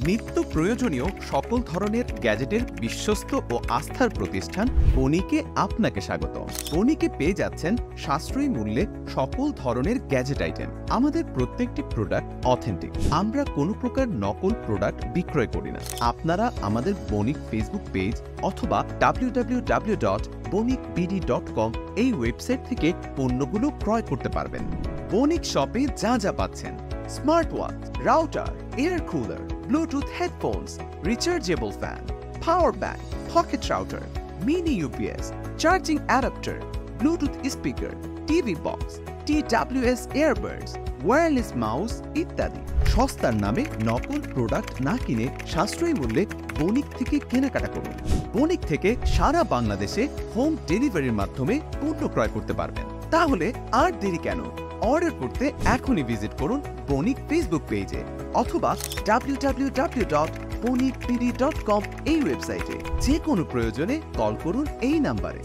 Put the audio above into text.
নিত্য প্রয়োজনীয় সকল ধরনের গ্যাজেটের বিশ্বস্ত ও আস্থার প্রতিষ্ঠান বণিকে আপনাকে স্বাগত। বণিকে পেয়ে যাচ্ছেন সাশ্রয়ী মূল্যে সকল ধরনের গ্যাজেট আইটেম। আমাদের প্রত্যেকটি প্রোডাক্ট অথেন্টিক। আমরা কোনো প্রকার নকল প্রোডাক্ট বিক্রয় করি না। আপনারা আমাদের বণিক ফেসবুক পেজ অথবা www.bonikbd.com এই ওয়েবসাইট থেকে পণ্যগুলো ক্রয় করতে পারবেন। বণিক শপে যা যা পাচ্ছেন: smart watch, router, air cooler, Bluetooth headphones, rechargeable fan, power bank, pocket router, mini UPS, charging adapter, Bluetooth speaker, TV box, TWS earbuds, wireless mouse ইত্যাদি। সস্তার নামে নকল প্রোডাক্ট না কিনে সাশ্রয়ী মূল্যে বণিক থেকে কেনাকাটা করুন। বণিক থেকে সারা বাংলাদেশে হোম ডেলিভারির মাধ্যমে পণ্য ক্রয় করতে পারবেন। তাহলে আর দেরি কেন? অর্ডার করতে এখনই ভিজিট করুন বণিক ফেসবুক পেজে অথবা www.bonikbd.com এই ওয়েবসাইটে। যে কোনো প্রয়োজনে কল করুন এই নাম্বারে।